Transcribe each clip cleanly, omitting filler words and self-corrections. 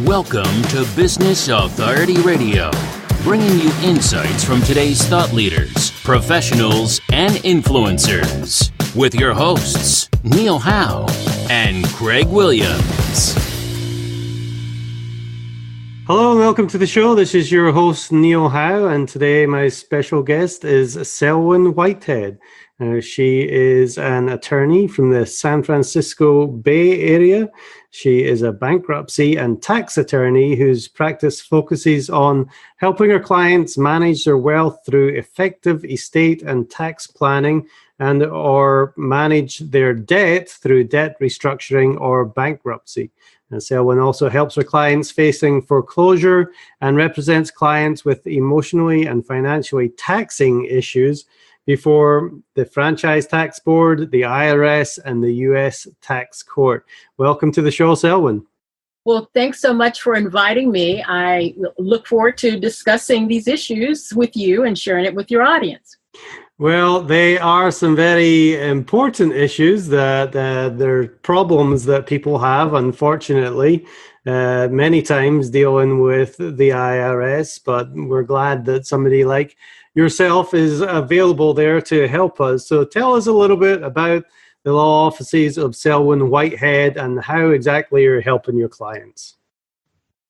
Welcome to Business Authority Radio, bringing you insights from today's thought leaders, professionals, and influencers. With your hosts, Neil Howe and Craig Williams. Hello and welcome to the show. This is your host, Neil Howe, and today my special guest is Selwyn Whitehead. She is an attorney from the San Francisco Bay Area. She is a bankruptcy and tax attorney whose practice focuses on helping her clients manage their wealth through effective estate and tax planning and or manage their debt through debt restructuring or bankruptcy. And Selwyn also helps her clients facing foreclosure and represents clients with emotionally and financially taxing issues before the Franchise Tax Board, the IRS, and the U.S. Tax Court. Welcome to the show, Selwyn. Well, thanks so much for inviting me. I look forward to discussing these issues with you and sharing it with your audience. Well, they are some very important issues that they're problems that people have, unfortunately, many times dealing with the IRS, but we're glad that somebody like yourself is available there to help us. So tell us a little bit about the law offices of Selwyn Whitehead and how exactly you're helping your clients.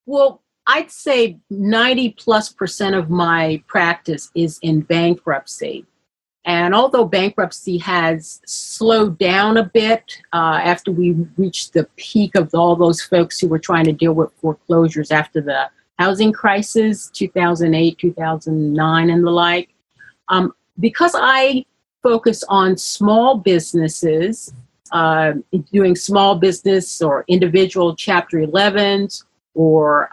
Well, I'd say 90+% of my practice is in bankruptcy. And although bankruptcy has slowed down a bit after we reached the peak of all those folks who were trying to deal with foreclosures after the housing crisis, 2008, 2009, and the like, because I focus on small businesses, doing small business or individual Chapter 11s or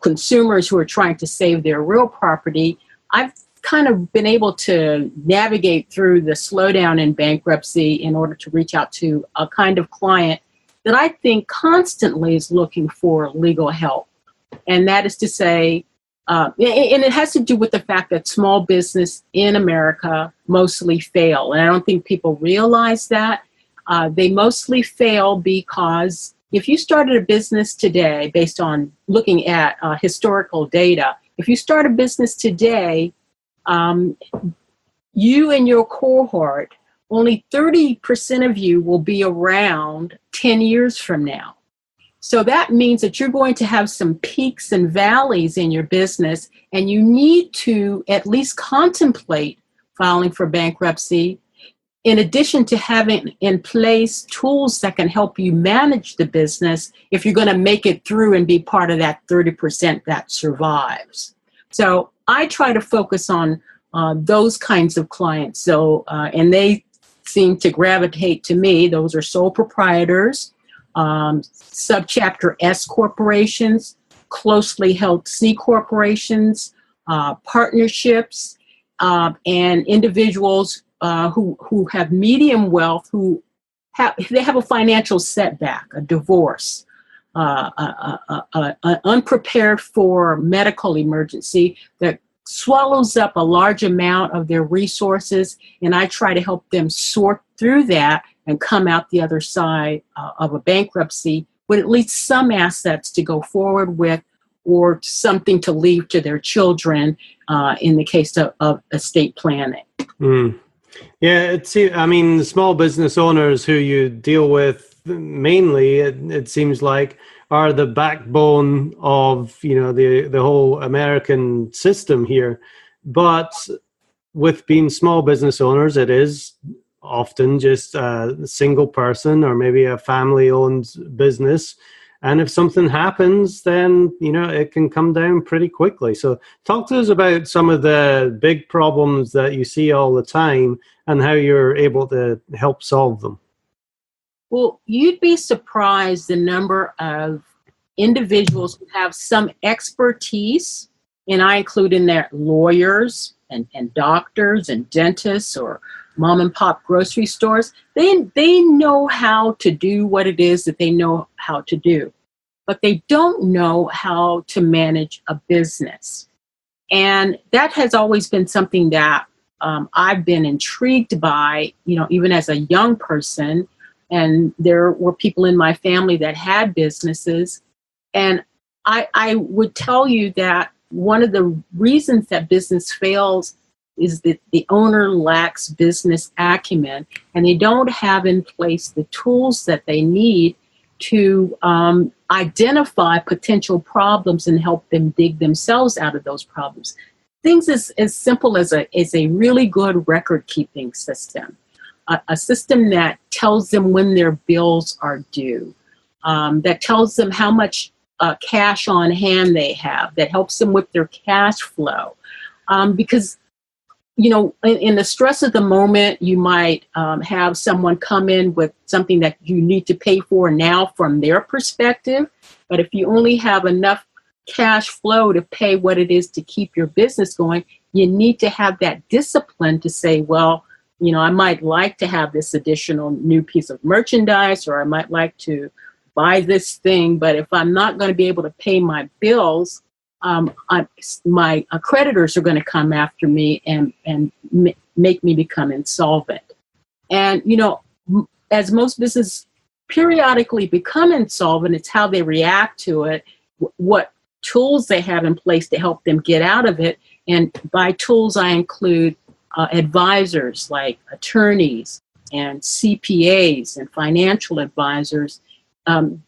consumers who are trying to save their real property, I've kind of been able to navigate through the slowdown in bankruptcy in order to reach out to a kind of client that I think constantly is looking for legal help. And that is to say, and it has to do with the fact that small business in America mostly fail. And I don't think people realize that. They mostly fail because if you started a business today, based on looking at historical data, if you start a business today, you and your cohort, only 30% of you will be around 10 years from now. So that means that you're going to have some peaks and valleys in your business, and you need to at least contemplate filing for bankruptcy, in addition to having in place tools that can help you manage the business if you're going to make it through and be part of that 30% that survives. So I try to focus on those kinds of clients. So, and they seem to gravitate to me. Those are sole proprietors, subchapter S corporations, closely held C corporations, partnerships, and individuals who have medium wealth, who have a financial setback, a divorce, an unprepared for medical emergency that swallows up a large amount of their resources, and I try to help them sort through that and come out the other side of a bankruptcy with at least some assets to go forward with or something to leave to their children in the case of estate planning. Mm. Yeah, the small business owners who you deal with mainly, it seems like, are the backbone of, the whole American system here. But with being small business owners, it is often just a single person or maybe a family-owned business. And if something happens, then, it can come down pretty quickly. So talk to us about some of the big problems that you see all the time and how you're able to help solve them. Well, you'd be surprised the number of individuals who have some expertise, and I include in there lawyers and doctors and dentists or mom and pop grocery stores. They know how to do what it is that they know how to do, but they don't know how to manage a business. And that has always been something that I've been intrigued by, even as a young person. And there were people in my family that had businesses. And I would tell you that one of the reasons that business fails is that the owner lacks business acumen, and they don't have in place the tools that they need to identify potential problems and help them dig themselves out of those problems. Things as simple as a really good record-keeping system, a system that tells them when their bills are due, that tells them how much cash on hand they have, that helps them with their cash flow. Because, in the stress of the moment, you might have someone come in with something that you need to pay for now from their perspective. But if you only have enough cash flow to pay what it is to keep your business going, you need to have that discipline to say, well, I might like to have this additional new piece of merchandise, or I might like to buy this thing, but if I'm not going to be able to pay my bills, my creditors are going to come after me and make me become insolvent. And, as most businesses periodically become insolvent, it's how they react to it, what tools they have in place to help them get out of it. And by tools, I include advisors like attorneys and CPAs and financial advisors.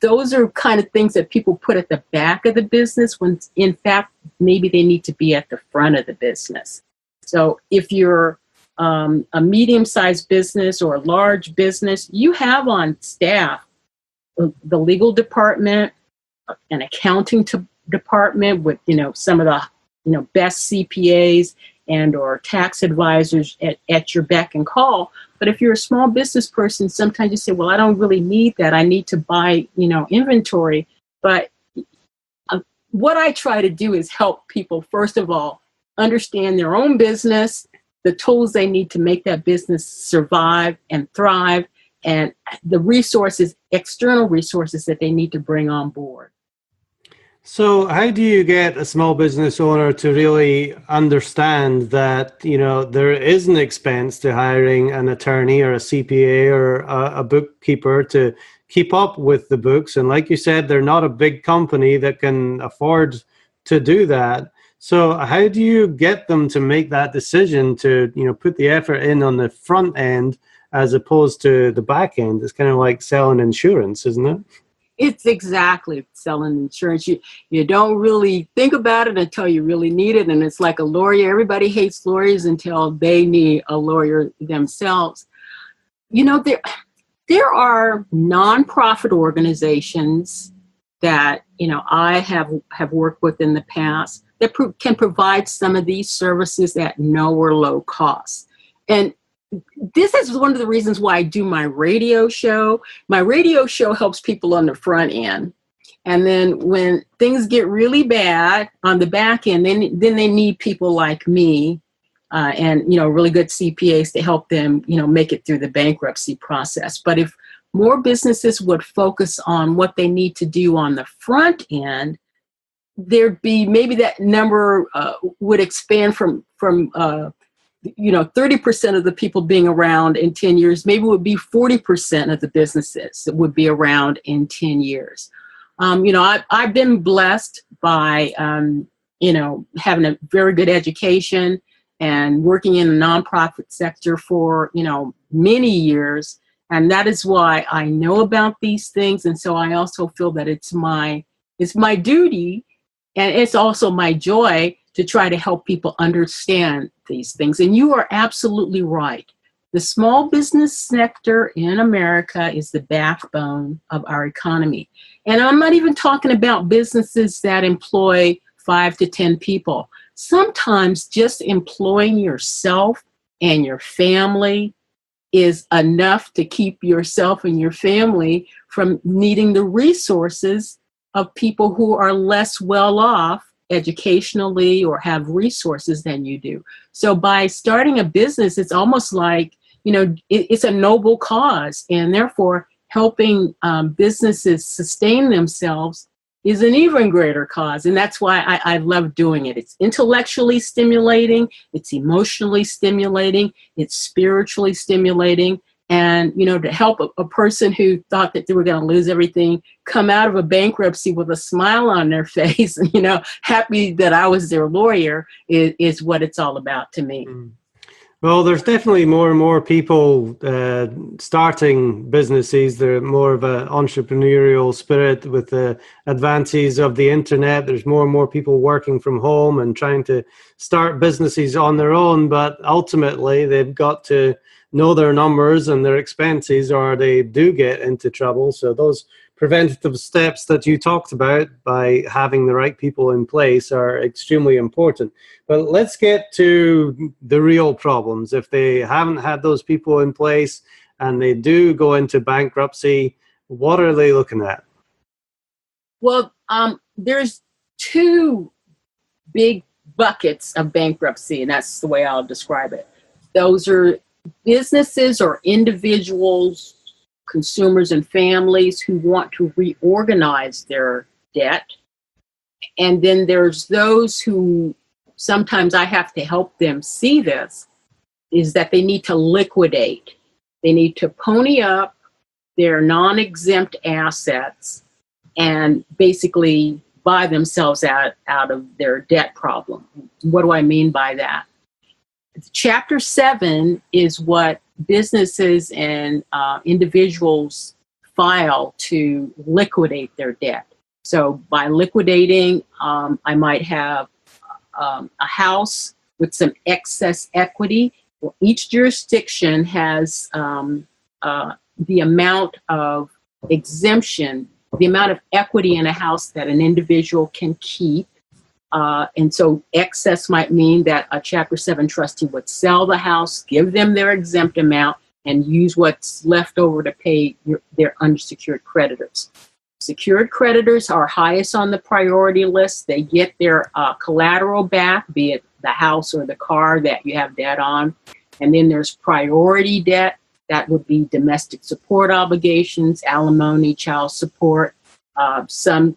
Those are kind of things that people put at the back of the business when, in fact, maybe they need to be at the front of the business. So if you're a medium-sized business or a large business, you have on staff the legal department, an accounting department with, some of the, best CPAs and or tax advisors at your beck and call. But if you're a small business person, sometimes you say, well, I don't really need that. I need to buy, inventory. But what I try to do is help people, first of all, understand their own business, the tools they need to make that business survive and thrive, and the resources, external resources that they need to bring on board. So how do you get a small business owner to really understand that, there is an expense to hiring an attorney or a CPA or a bookkeeper to keep up with the books? And like you said, they're not a big company that can afford to do that. So how do you get them to make that decision to, put the effort in on the front end as opposed to the back end? It's kind of like selling insurance, isn't it? It's exactly selling insurance. You don't really think about it until you really need it. And it's like a lawyer. Everybody hates lawyers until they need a lawyer themselves. There are nonprofit organizations that, I have worked with in the past that can provide some of these services at no or low cost. And this is one of the reasons why I do my radio show. My radio show helps people on the front end. And then when things get really bad on the back end, then they need people like me and, really good CPAs to help them, make it through the bankruptcy process. But if more businesses would focus on what they need to do on the front end, there'd be maybe that number would expand from 30% of the people being around in 10 years, maybe it would be 40% of the businesses that would be around in 10 years. I've been blessed by, having a very good education and working in the nonprofit sector for, many years. And that is why I know about these things. And so I also feel that it's my duty, and it's also my joy to try to help people understand these things. And you are absolutely right. The small business sector in America is the backbone of our economy. And I'm not even talking about businesses that employ 5 to 10 people. Sometimes just employing yourself and your family is enough to keep yourself and your family from needing the resources of people who are less well off educationally or have resources than you do. So by starting a business, it's almost like, it's a noble cause, and therefore helping businesses sustain themselves is an even greater cause. And that's why I love doing it. It's intellectually stimulating, it's emotionally stimulating, it's spiritually stimulating, And, to help a person who thought that they were going to lose everything come out of a bankruptcy with a smile on their face, happy that I was their lawyer is what it's all about to me. Well, there's definitely more and more people starting businesses. They're more of an entrepreneurial spirit with the advances of the internet. There's more and more people working from home and trying to start businesses on their own. But ultimately, they've got to know their numbers and their expenses, or they do get into trouble. So those preventative steps that you talked about by having the right people in place are extremely important. But let's get to the real problems. If they haven't had those people in place and they do go into bankruptcy, what are they looking at? Well, there's two big buckets of bankruptcy, and that's the way I'll describe it. Those are businesses or individuals, consumers and families who want to reorganize their debt. And then there's those who sometimes I have to help them see this, is that they need to liquidate. They need to pony up their non-exempt assets and basically buy themselves out of their debt problem. What do I mean by that? Chapter 7 is what businesses and individuals file to liquidate their debt. So by liquidating, I might have a house with some excess equity. Well, each jurisdiction has the amount of exemption, the amount of equity in a house that an individual can keep. And so excess might mean that a Chapter 7 trustee would sell the house, give them their exempt amount, and use what's left over to pay their unsecured creditors. Secured creditors are highest on the priority list. They get their collateral back, be it the house or the car that you have debt on. And then there's priority debt. That would be domestic support obligations, alimony, child support, some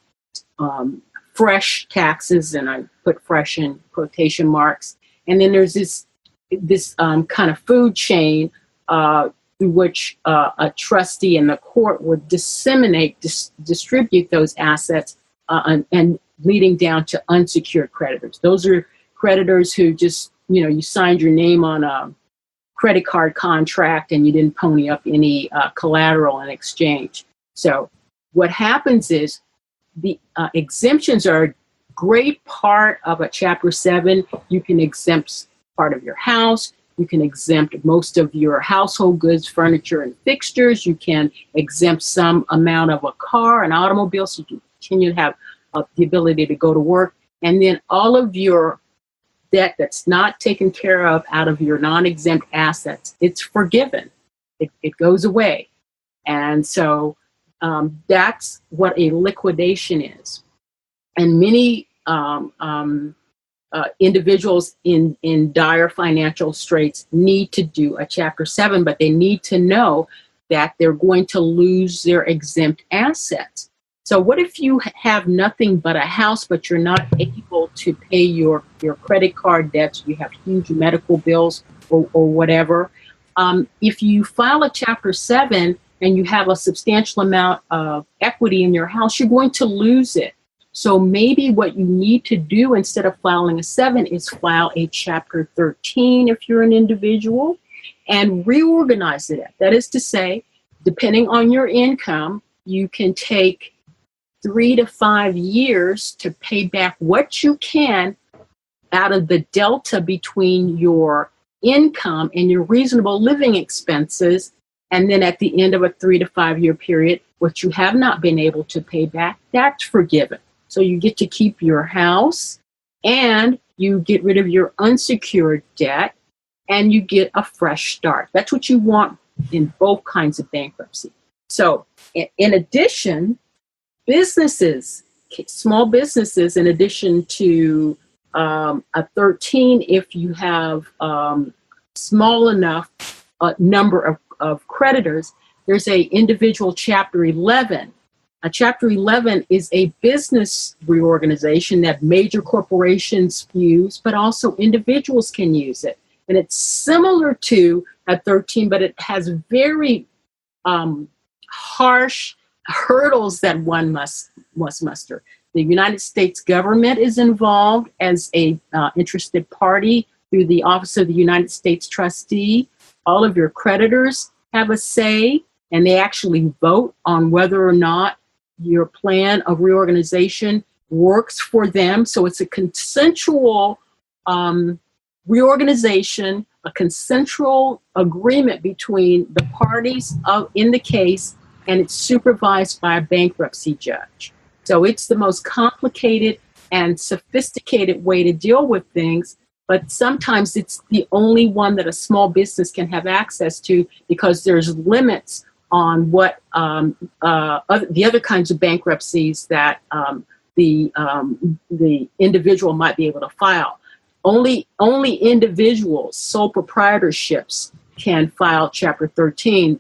fresh taxes, and I put fresh in quotation marks. And then there's this kind of food chain through which a trustee in the court would distribute those assets and leading down to unsecured creditors. Those are creditors who just, you signed your name on a credit card contract and you didn't pony up any collateral in exchange. So what happens is the exemptions are a great part of a Chapter 7. You can exempt part of your house. You can exempt most of your household goods, furniture, and fixtures. You can exempt some amount of a car, an automobile, so you can continue to have the ability to go to work. And then all of your debt that's not taken care of out of your non-exempt assets, it's forgiven. It goes away. And so that's what a liquidation is. And many individuals in dire financial straits need to do a Chapter 7, but they need to know that they're going to lose their exempt assets. So what if you have nothing but a house, but you're not able to pay your credit card debts, you have huge medical bills or whatever? If you file a Chapter 7 and you have a substantial amount of equity in your house, you're going to lose it. So maybe what you need to do instead of filing a 7 is file a Chapter 13 if you're an individual and reorganize it. That is to say, depending on your income, you can take 3 to 5 years to pay back what you can out of the delta between your income and your reasonable living expenses. And then at the end of a 3 to 5 year period, what you have not been able to pay back, that's forgiven. So you get to keep your house and you get rid of your unsecured debt and you get a fresh start. That's what you want in both kinds of bankruptcy. So in addition, businesses, small businesses, in addition to a 13, if you have small enough number of creditors, there's a individual Chapter 11. A Chapter 11 is a business reorganization that major corporations use, but also individuals can use it. And it's similar to at 13, but it has very harsh hurdles that one must muster. The United States government is involved as a interested party through the Office of the United States Trustee. All of your creditors have a say, and they actually vote on whether or not your plan of reorganization works for them. So it's a consensual reorganization, a consensual agreement between the parties in the case, and it's supervised by a bankruptcy judge. So it's the most complicated and sophisticated way to deal with things, but sometimes it's the only one that a small business can have access to because there's limits on what the other kinds of bankruptcies that the individual might be able to file. Only individuals, sole proprietorships can file Chapter 13.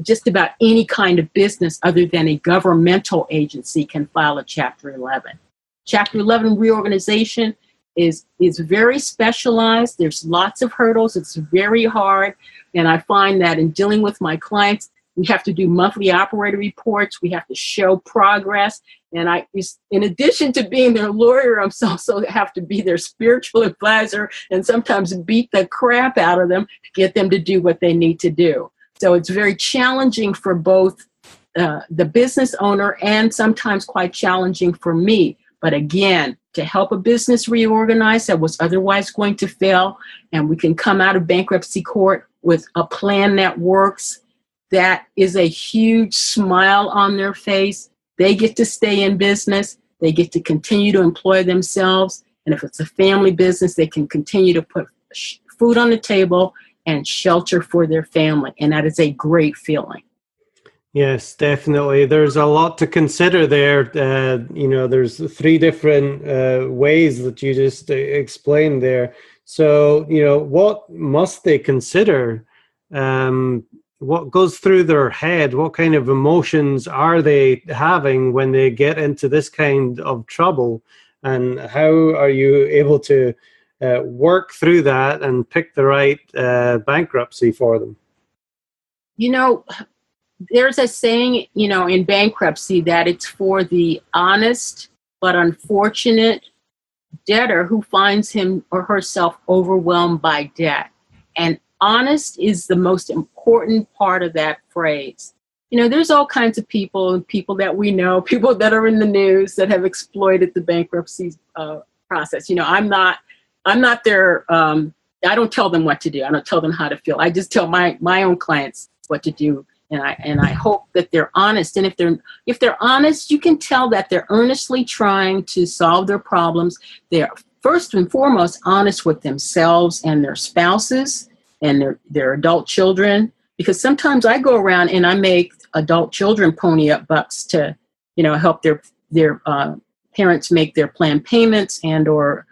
Just about any kind of business other than a governmental agency can file a Chapter 11. Chapter 11 reorganization is very specialized. There's lots of hurdles. It's very hard. And I find that in dealing with my clients, we have to do monthly operating reports. We have to show progress. And in addition to being their lawyer, I'm also have to be their spiritual advisor and sometimes beat the crap out of them to get them to do what they need to do. So it's very challenging for both the business owner and sometimes quite challenging for me. But again, to help a business reorganize that was otherwise going to fail, and we can come out of bankruptcy court with a plan that works, that is a huge smile on their face. They get to stay in business. They get to continue to employ themselves. And if it's a family business, they can continue to put food on the table and shelter for their family. And that is a great feeling. Yes, definitely. There's a lot to consider there. There's three different ways that you just explained there. So, what must they consider? What goes through their head? What kind of emotions are they having when they get into this kind of trouble? And how are you able to work through that and pick the right bankruptcy for them? There's a saying, in bankruptcy that it's for the honest but unfortunate debtor who finds him or herself overwhelmed by debt. And honest is the most important part of that phrase. There's all kinds of people that we know, people that are in the news that have exploited the bankruptcy process. I'm not their, I don't tell them what to do. I don't tell them how to feel. I just tell my own clients what to do. And I hope that they're honest. And if they're honest, you can tell that they're earnestly trying to solve their problems. They're first and foremost honest with themselves and their spouses and their adult children. Because sometimes I go around and I make adult children pony up bucks to, help their parents make their planned payments and or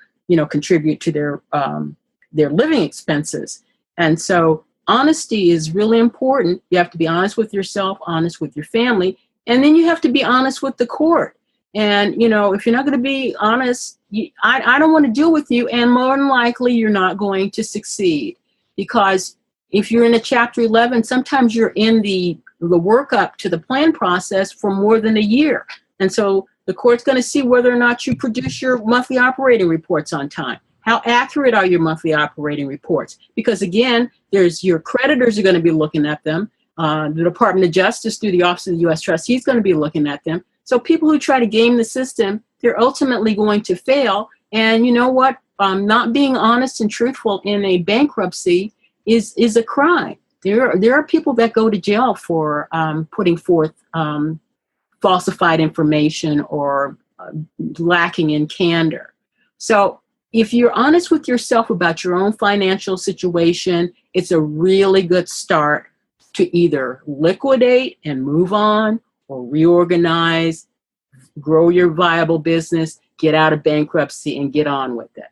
contribute to their living expenses. And so honesty is really important. You have to be honest with yourself, honest with your family, and then you have to be honest with the court. And, if you're not going to be honest, I don't want to deal with you, and more than likely you're not going to succeed. Because if you're in a Chapter 11, sometimes you're in the workup to the plan process for more than a year. And so the court's going to see whether or not you produce your monthly operating reports on time. How accurate are your monthly operating reports? Because again, there's your creditors are going to be looking at them. The Department of Justice through the Office of the U.S. Trustee is going to be looking at them. So people who try to game the system, they're ultimately going to fail. And you know what? Not being honest and truthful in a bankruptcy is a crime. There are people that go to jail for putting forth falsified information or lacking in candor. So if you're honest with yourself about your own financial situation, it's a really good start to either liquidate and move on or reorganize, grow your viable business, get out of bankruptcy and get on with it.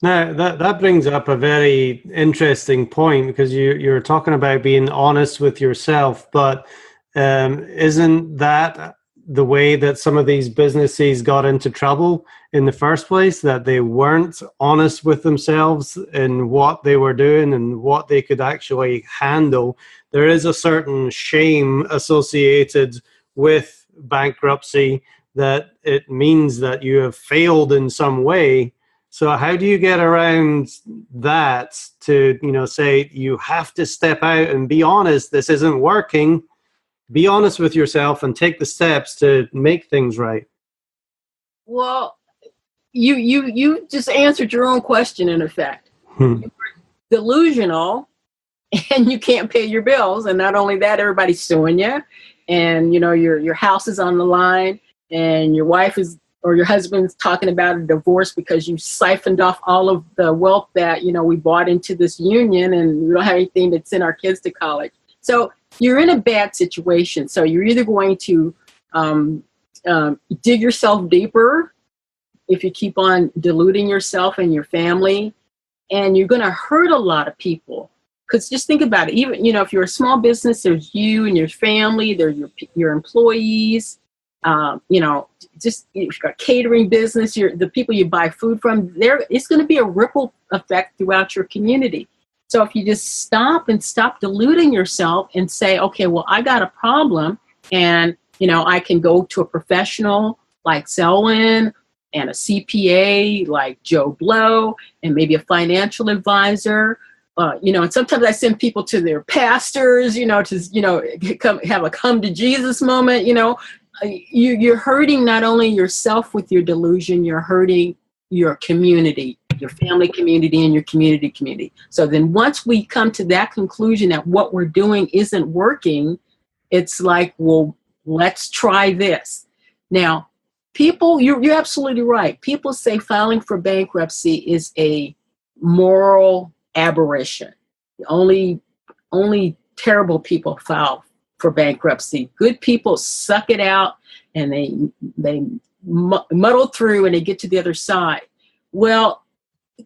Now, that brings up a very interesting point because you're talking about being honest with yourself, but isn't that the way that some of these businesses got into trouble in the first place, that they weren't honest with themselves in what they were doing and what they could actually handle. There is a certain shame associated with bankruptcy, that it means that you have failed in some way. So how do you get around that to, say you have to step out and be honest, this isn't working, be honest with yourself and take the steps to make things right? Well, you just answered your own question, in effect. You're delusional and you can't pay your bills. And not only that, everybody's suing you. And, your house is on the line, and your wife or your husband's talking about a divorce because you siphoned off all of the wealth that, we bought into this union, and we don't have anything to send our kids to college. So you're in a bad situation. So you're either going to dig yourself deeper if you keep on deluding yourself and your family, and you're going to hurt a lot of people. Because just think about it. Even, if you're a small business, there's you and your family, there's your employees. Just if you've got catering business, the people you buy food from, it's going to be a ripple effect throughout your community. So if you just stop deluding yourself and say, okay, well, I got a problem, and, I can go to a professional like Selwyn, and a CPA like Joe Blow, and maybe a financial advisor. And sometimes I send people to their pastors, to, have a come to Jesus moment. You're hurting not only yourself with your delusion, you're hurting your community, your family community, and your community. So then once we come to that conclusion that what we're doing isn't working, it's like, well, let's try this. Now, people, you're absolutely right. People say filing for bankruptcy is a moral aberration. Only terrible people file for bankruptcy. Good people suck it out, and they muddle through, and they get to the other side. Well,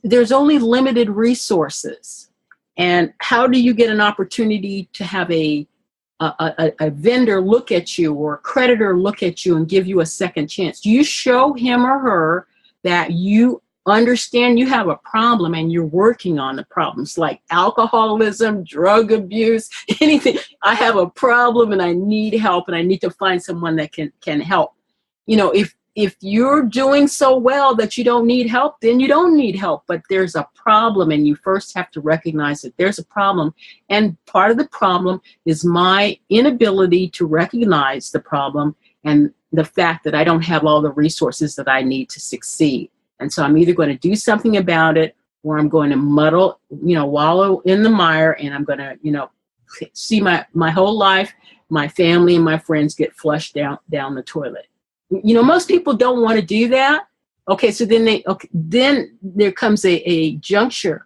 there's only limited resources. And how do you get an opportunity to have a vendor look at you, or a creditor look at you and give you a second chance? You show him or her that you understand you have a problem and you're working on the problems, like alcoholism, drug abuse, anything. I have a problem and I need help, and I need to find someone that can help. If you're doing so well that you don't need help, then you don't need help. But there's a problem, and you first have to recognize that there's a problem. And part of the problem is my inability to recognize the problem, and the fact that I don't have all the resources that I need to succeed. And so I'm either going to do something about it, or I'm going to wallow in the mire, and I'm going to, see my whole life, my family and my friends get flushed down the toilet. Most people don't want to do that. Okay, so then there comes a juncture.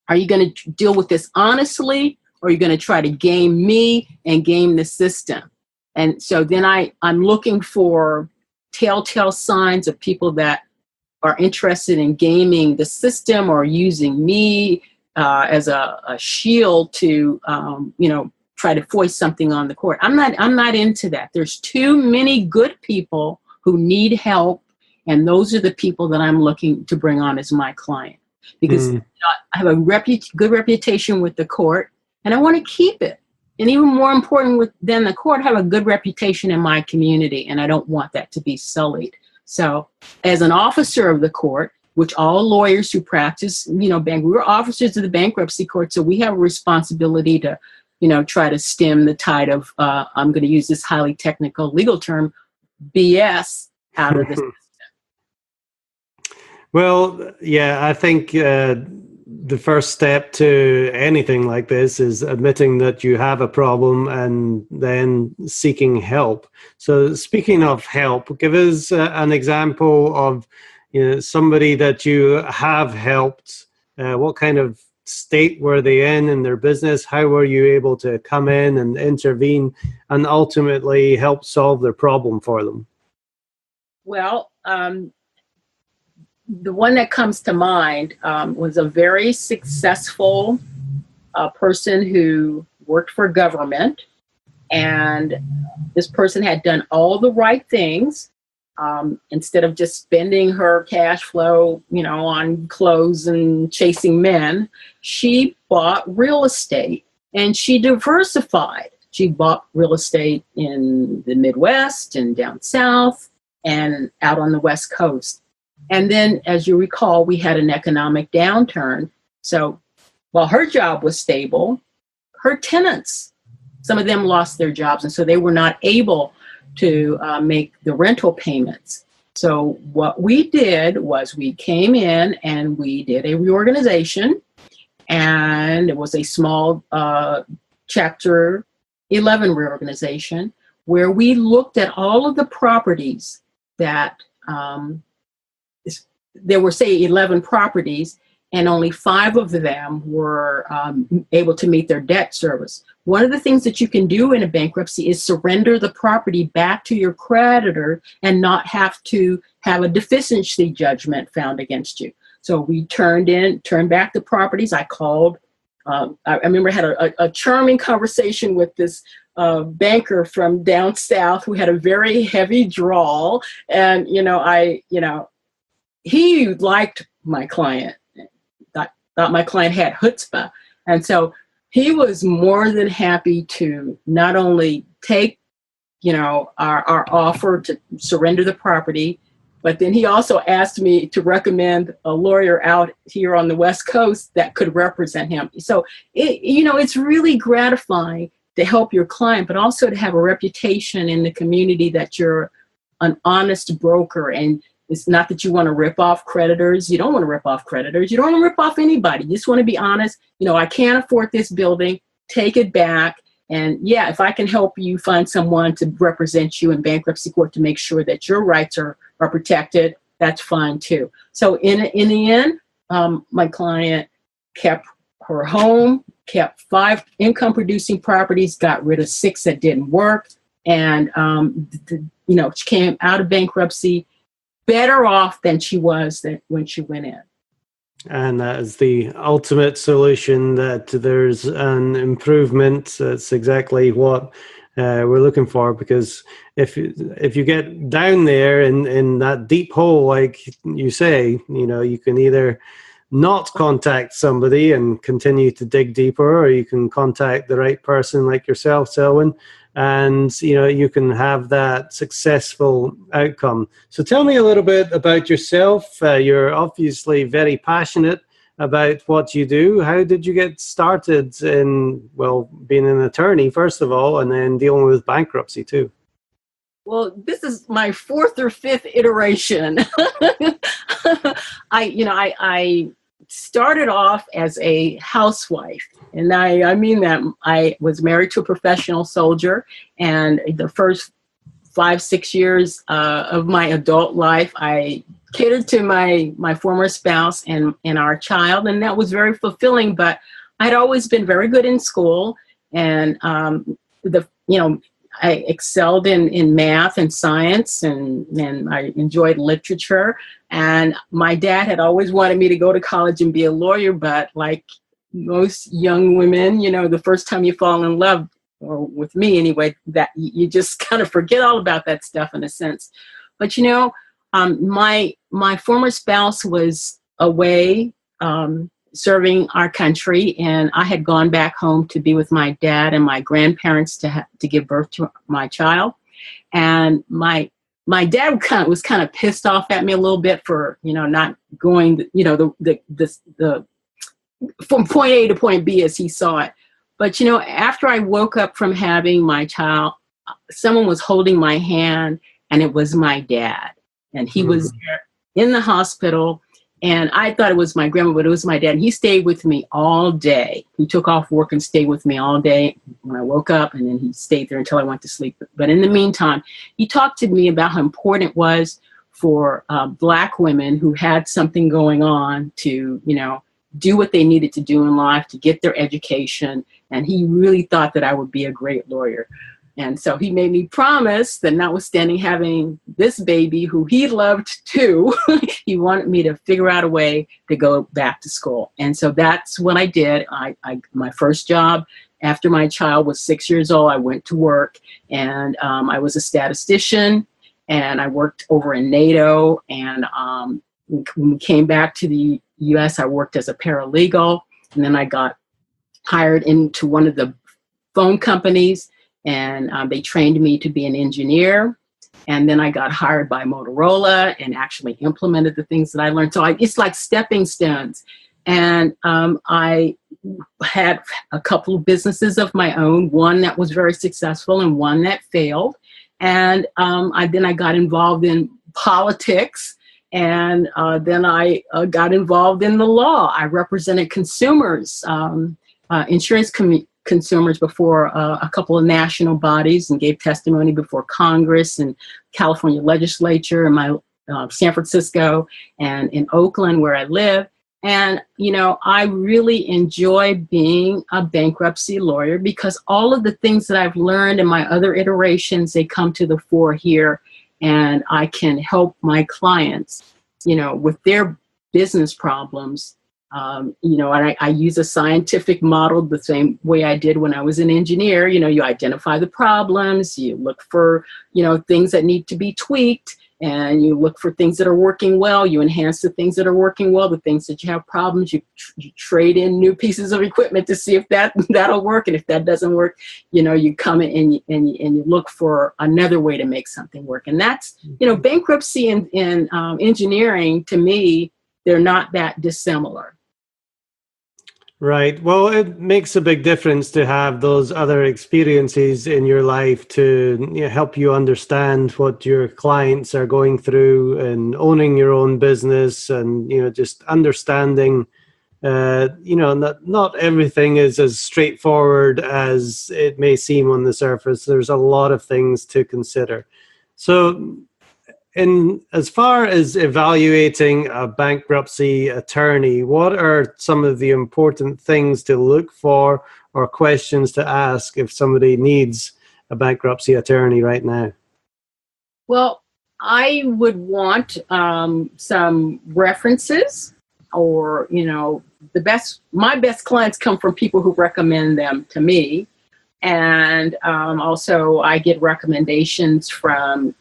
Are you going to deal with this honestly, or are you going to try to game me and game the system? And so then I'm looking for telltale signs of people that are interested in gaming the system, or using me as a shield to, try to foist something on the court. I'm not into that. There's too many good people who need help, and those are the people that I'm looking to bring on as my client, because I have a good reputation with the court, and I want to keep it. And even more important than the court, I have a good reputation in my community, and I don't want that to be sullied. So as an officer of the court, which all lawyers who practice, we're officers of the bankruptcy court, so we have a responsibility to, try to stem the tide of, I'm going to use this highly technical legal term, BS out of the system. Well, yeah, I think the first step to anything like this is admitting that you have a problem and then seeking help. So speaking of help, give us an example of somebody that you have helped. What kind of state were they in their business? How were you able to come in and intervene and ultimately help solve their problem for them? Well, the one that comes to mind was a very successful person who worked for government, And this person had done all the right things. Instead of just spending her cash flow, on clothes and chasing men, she bought real estate and she diversified. She bought real estate in the Midwest and down south and out on the West Coast. And then, as you recall, we had an economic downturn. So while her job was stable, her tenants, some of them lost their jobs, and so they were not able to make the rental payments. So what we did was we came in and we did a reorganization, and it was a small Chapter 11 reorganization where we looked at all of the properties that there were, say, 11 properties, and only 5 of them were able to meet their debt service. One of the things that you can do in a bankruptcy is surrender the property back to your creditor and not have to have a deficiency judgment found against you. So we turned back the properties. I called, I remember I had a charming conversation with this banker from down south who had a very heavy drawl. And, he liked my client, thought my client had chutzpah. And so he was more than happy to not only take, our offer to surrender the property, but then he also asked me to recommend a lawyer out here on the West Coast that could represent him. So, it's really gratifying to help your client, but also to have a reputation in the community that you're an honest broker. And it's not that you want to rip off creditors. You don't want to rip off creditors. You don't want to rip off anybody. You just want to be honest. I can't afford this building. Take it back. And yeah, if I can help you find someone to represent you in bankruptcy court to make sure that your rights are protected, that's fine too. So in the end, my client kept her home, kept 5 income producing properties, got rid of 6 that didn't work. And, she came out of bankruptcy better off than she was when she went in. And that is the ultimate solution, that there's an improvement. That's exactly what we're looking for, because if you get down there in that deep hole, like you say, you can either not contact somebody and continue to dig deeper, or you can contact the right person like yourself, Selwyn, and you can have that successful outcome. So tell me a little bit about yourself. You're obviously very passionate about what you do. How did you get started in, being an attorney, first of all, and then dealing with bankruptcy too? Well, this is my 4th or 5th iteration. I started off as a housewife, and I mean that. I was married to a professional soldier, and the first 5-6 years of my adult life, I catered to my former spouse and our child, and that was very fulfilling. But I'd always been very good in school, and I excelled in math and science, and I enjoyed literature. And my dad had always wanted me to go to college and be a lawyer, but like most young women, the first time you fall in love, or with me anyway, that you just kind of forget all about that stuff in a sense. But my former spouse was away serving our country, and I had gone back home to be with my dad and my grandparents to give birth to my child. And my dad was kind of pissed off at me a little bit for not going the from point A to point B as he saw it. But after I woke up from having my child, someone was holding my hand, and it was my dad, and he was there in the hospital. And I thought it was my grandma, but it was my dad. And he stayed with me all day. He took off work and stayed with me all day when I woke up, and then he stayed there until I went to sleep. But in the meantime, he talked to me about how important it was for Black women who had something going on to, do what they needed to do in life, to get their education. And he really thought that I would be a great lawyer. And so he made me promise that notwithstanding having this baby who he loved too, he wanted me to figure out a way to go back to school. And so that's what I did. My first job after my child was 6 years old, I went to work, and I was a statistician, and I worked over in NATO. And when we came back to the U.S., I worked as a paralegal, and then I got hired into one of the phone companies, and they trained me to be an engineer. And then I got hired by Motorola and actually implemented the things that I learned. So it's like stepping stones. And I had a couple of businesses of my own, one that was very successful and one that failed. And then I got involved in politics. And then I got involved in the law. I represented consumers, insurance consumers before a couple of national bodies, and gave testimony before Congress and California legislature, and my San Francisco and in Oakland where I live. And, I really enjoy being a bankruptcy lawyer because all of the things that I've learned in my other iterations, they come to the fore here, and I can help my clients, with their business problems. And I use a scientific model the same way I did when I was an engineer. You identify the problems, you look for, things that need to be tweaked, and you look for things that are working well. You enhance the things that are working well. The things that you have problems, you trade in new pieces of equipment to see if that'll work. And if that doesn't work, you come in and you look for another way to make something work. And that's, bankruptcy and engineering, to me, they're not that dissimilar. Right. Well, it makes a big difference to have those other experiences in your life to help you understand what your clients are going through, and owning your own business, and just understanding not everything is as straightforward as it may seem on the surface. There's a lot of things to consider. So as far as evaluating a bankruptcy attorney, what are some of the important things to look for or questions to ask if somebody needs a bankruptcy attorney right now? Well, I would want some references, or, my best clients come from people who recommend them to me. And also I get recommendations from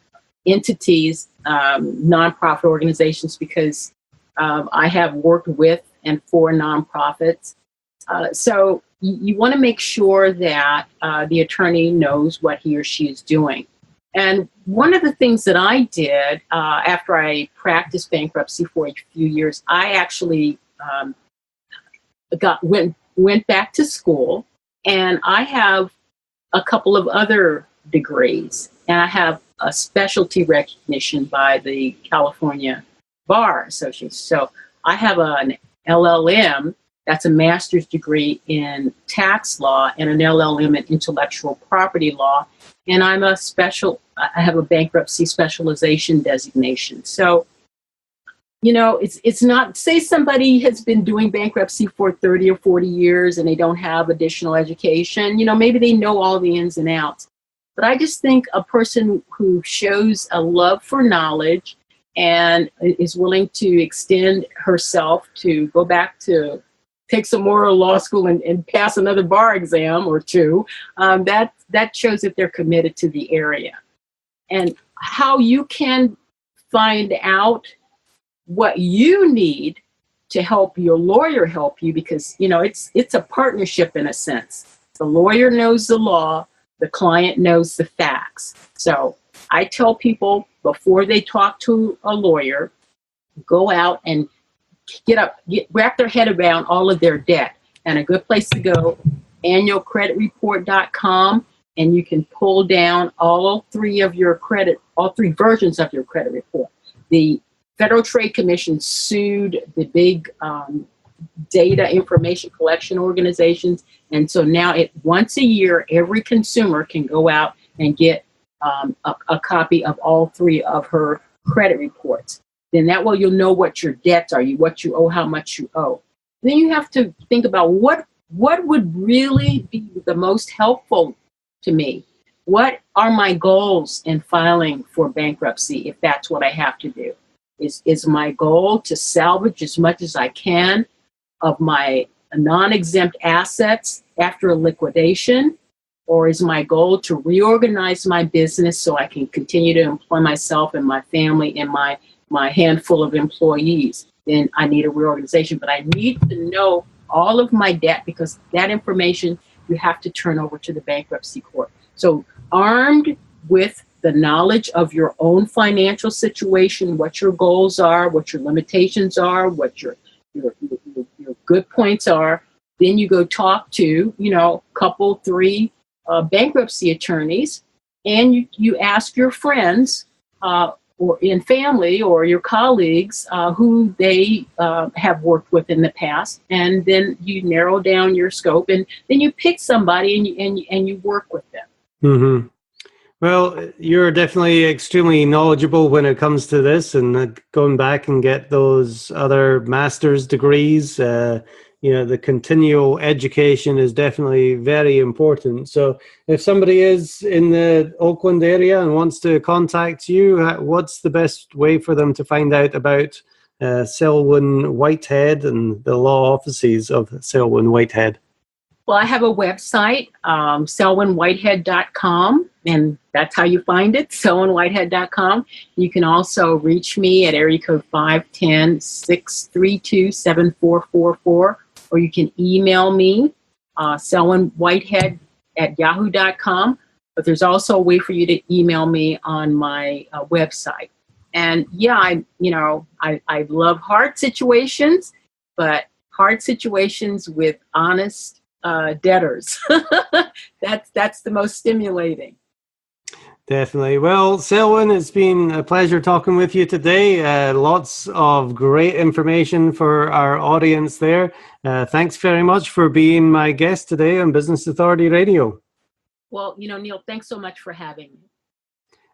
entities, nonprofit organizations, because I have worked with and for nonprofits. So you want to make sure that the attorney knows what he or she is doing. And one of the things that I did after I practiced bankruptcy for a few years, I actually went back to school, and I have a couple of other degrees, and I have a specialty recognition by the California Bar Association. So I have an LLM, that's a master's degree in tax law, and an LLM in intellectual property law. And I have a bankruptcy specialization designation. So, it's not, say somebody has been doing bankruptcy for 30 or 40 years and they don't have additional education, maybe they know all the ins and outs. But I just think a person who shows a love for knowledge and is willing to extend herself to go back to take some more law school and pass another bar exam or two, that shows that they're committed to the area. And how you can find out what you need to help your lawyer help you, because, it's a partnership in a sense. The lawyer knows the law, the client knows the facts. So I tell people before they talk to a lawyer, go out and wrap their head around all of their debt. And a good place to go, annualcreditreport.com, and you can pull down all three versions of your credit report. The Federal Trade Commission sued the big data information collection organizations. And so now once a year, every consumer can go out and get a copy of all three of her credit reports. Then that way you'll know what your debts are, what you owe, how much you owe. Then you have to think about what would really be the most helpful to me. what are my goals in filing for bankruptcy if that's what I have to do? Is my goal to salvage as much as I can of my non-exempt assets after a liquidation? Or is my goal to reorganize my business so I can continue to employ myself and my family and my handful of employees? Then I need a reorganization. But I need to know all of my debt, because that information you have to turn over to the bankruptcy court. So armed with the knowledge of your own financial situation, what your goals are, what your limitations are, what your good points are, then you go talk to, couple, 3 bankruptcy attorneys, and you ask your friends or in family or your colleagues who they have worked with in the past, and then you narrow down your scope, and then you pick somebody and you work with them. Mm-hmm. Well, you're definitely extremely knowledgeable when it comes to this, and going back and get those other master's degrees. The continual education is definitely very important. So if somebody is in the Oakland area and wants to contact you, what's the best way for them to find out about Selwyn Whitehead and the law offices of Selwyn Whitehead? Well, I have a website, selwynwhitehead.com, and that's how you find it, selwynwhitehead.com. You can also reach me at area code 510-632-7444, or you can email me, selwynwhitehead@yahoo.com. But there's also a way for you to email me on my website. And I love hard situations, but hard situations with honest debtors. That's the most stimulating. Definitely. Well, Selwyn, it's been a pleasure talking with you today. Lots of great information for our audience there. Thanks very much for being my guest today on Business Authority Radio. Well, Neil, thanks so much for having me.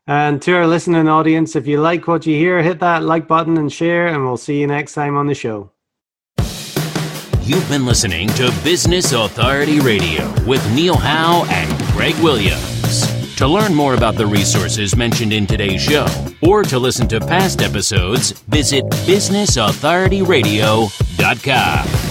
And to our listening audience, if you like what you hear, hit that like button and share, and we'll see you next time on the show. You've been listening to Business Authority Radio with Neil Howe and Greg Williams. To learn more about the resources mentioned in today's show, or to listen to past episodes, visit businessauthorityradio.com.